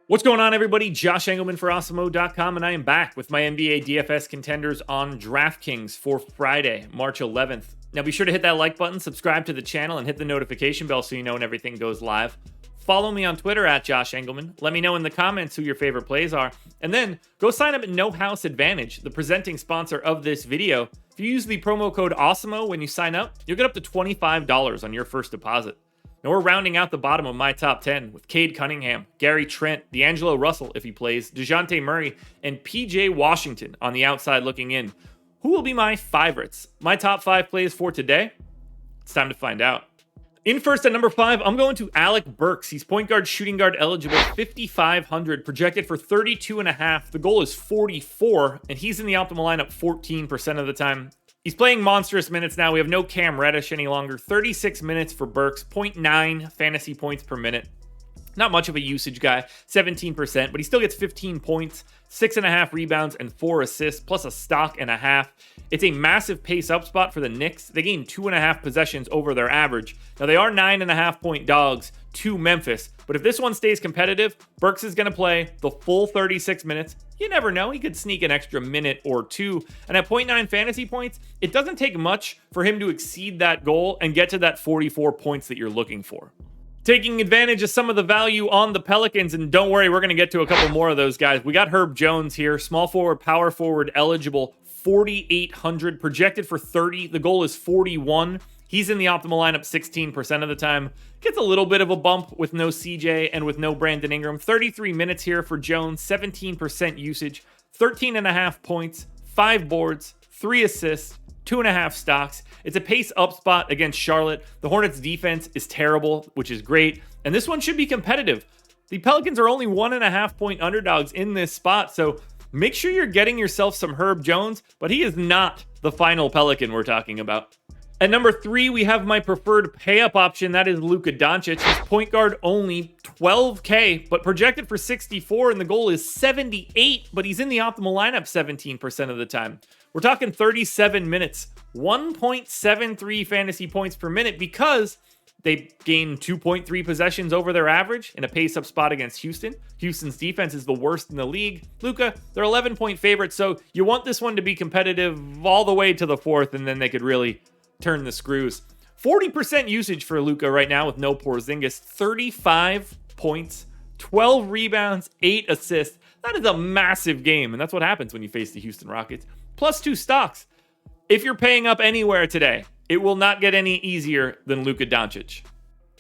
What's going on, everybody? Josh Engleman for Awesemo.com, and I am back with my NBA DFS contenders on DraftKings for Friday, March 11th. Now, be sure to hit that like button, subscribe to the channel, and hit the notification bell so you know when everything goes live. Follow me on Twitter at Josh Engleman. Let me know in the comments who your favorite plays are. And then go sign up at No House Advantage, the presenting sponsor of this video. If you use the promo code Awesemo when you sign up, you'll get up to $25 on your first deposit. Now we're rounding out the bottom of my top 10 with Cade Cunningham, Gary Trent, D'Angelo Russell if he plays, DeJounte Murray, and PJ Washington on the outside looking in. Who will be my favorites? My top 5 plays for today? It's time to find out. In first at number 5, I'm going to Alec Burks. He's point guard, shooting guard eligible, 5,500, projected for 32.5. The goal is 44, and he's in the optimal lineup 14% of the time. He's playing monstrous minutes now. We have no Cam Reddish any longer. 36 minutes for Burks, 0.9 fantasy points per minute. Not much of a usage guy, 17%, but he still gets 15 points, 6.5 rebounds, and 4 assists, plus a stock and a half. It's a massive pace up spot for the Knicks. They gain 2.5 possessions over their average. Now, they are 9.5 point dogs to Memphis, but if this one stays competitive, Burks is going to play the full 36 minutes. You never know. He could sneak an extra minute or two. And at 0.9 fantasy points, it doesn't take much for him to exceed that goal and get to that 44 points that you're looking for. Taking advantage of some of the value on the Pelicans, and don't worry, we're going to get to a couple more of those guys. We got Herb Jones here, small forward, power forward eligible, 4,800, projected for 30. The goal is 41. He's in the optimal lineup 16% of the time. Gets a little bit of a bump with no CJ and with no Brandon Ingram. 33 minutes here for Jones, 17% usage, 13.5 points, 5 boards, 3 assists, 2.5 stocks. It's a pace up spot against Charlotte. The Hornets defense is terrible, which is great. And this one should be competitive. The Pelicans are only 1.5 point underdogs in this spot. So make sure you're getting yourself some Herb Jones, but he is not the final Pelican we're talking about. At number 3, we have my preferred pay-up option. That is Luka Doncic. He's point guard only, 12K, but projected for 64, and the goal is 78, but he's in the optimal lineup 17% of the time. We're talking 37 minutes, 1.73 fantasy points per minute because they gain 2.3 possessions over their average in a pace-up spot against Houston. Houston's defense is the worst in the league. Luka, they're 11-point favorites, so you want this one to be competitive all the way to the 4th, and then they could really turn the screws. 40% usage for Luka right now with no Porzingis. 35 points, 12 rebounds, 8 assists. That is a massive game, and that's what happens when you face the Houston Rockets. Plus 2 stocks. If you're paying up anywhere today, it will not get any easier than Luka Doncic.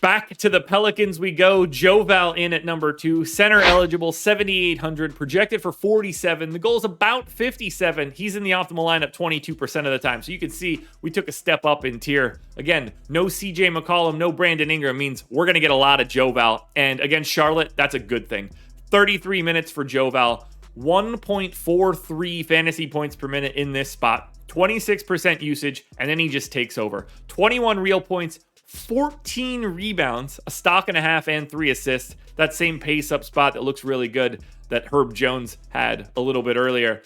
Back to the Pelicans we go. Joe Val in at number 2. Center eligible, 7,800. Projected for 47. The goal is about 57. He's in the optimal lineup 22% of the time. So you can see we took a step up in tier. Again, no CJ McCollum, no Brandon Ingram means we're going to get a lot of Joe Val. And against Charlotte, that's a good thing. 33 minutes for Joe Val. 1.43 fantasy points per minute in this spot. 26% usage, and then he just takes over. 21 real points, 14 rebounds, a stock and a half, and 3 assists. That same pace up spot that looks really good that Herb Jones had a little bit earlier.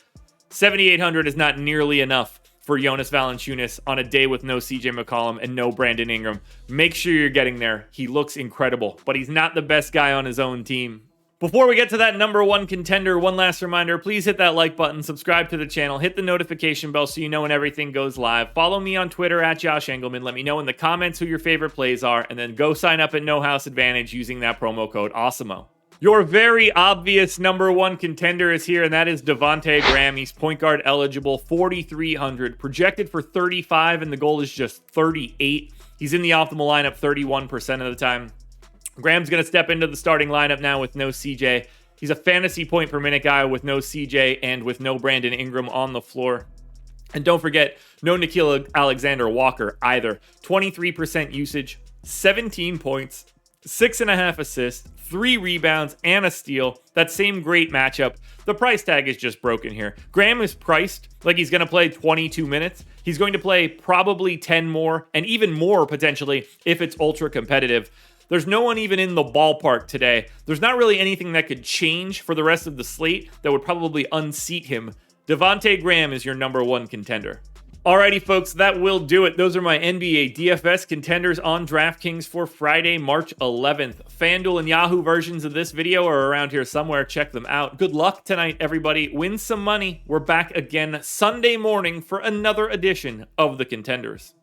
7,800 is not nearly enough for Jonas Valanciunas on a day with no CJ McCollum and no Brandon Ingram. Make sure you're getting there. He looks incredible, but he's not the best guy on his own team. Before we get to that number 1 contender, one last reminder, please hit that like button, subscribe to the channel, hit the notification bell so you know when everything goes live. Follow me on Twitter at Josh Engleman. Let me know in the comments who your favorite plays are, and then go sign up at No House Advantage using that promo code Awesemo. Your very obvious number 1 contender is here, and that is Devonte Graham. He's point guard eligible, 4,300, projected for 35, and the goal is just 38. He's in the optimal lineup 31% of the time. Graham's going to step into the starting lineup now with no CJ. He's a fantasy point per minute guy with no CJ and with no Brandon Ingram on the floor. And don't forget, no Nickeil Alexander-Walker either. 23% usage, 17 points, 6.5 assists, 3 rebounds, and a steal. That same great matchup. The price tag is just broken here. Graham is priced like he's going to play 22 minutes. He's going to play probably 10 more, and even more potentially if it's ultra competitive. There's no one even in the ballpark today. There's not really anything that could change for the rest of the slate that would probably unseat him. Devonte Graham is your number 1 contender. Alrighty, folks, that will do it. Those are my NBA DFS contenders on DraftKings for Friday, March 11th. FanDuel and Yahoo versions of this video are around here somewhere. Check them out. Good luck tonight, everybody. Win some money. We're back again Sunday morning for another edition of the Contenders.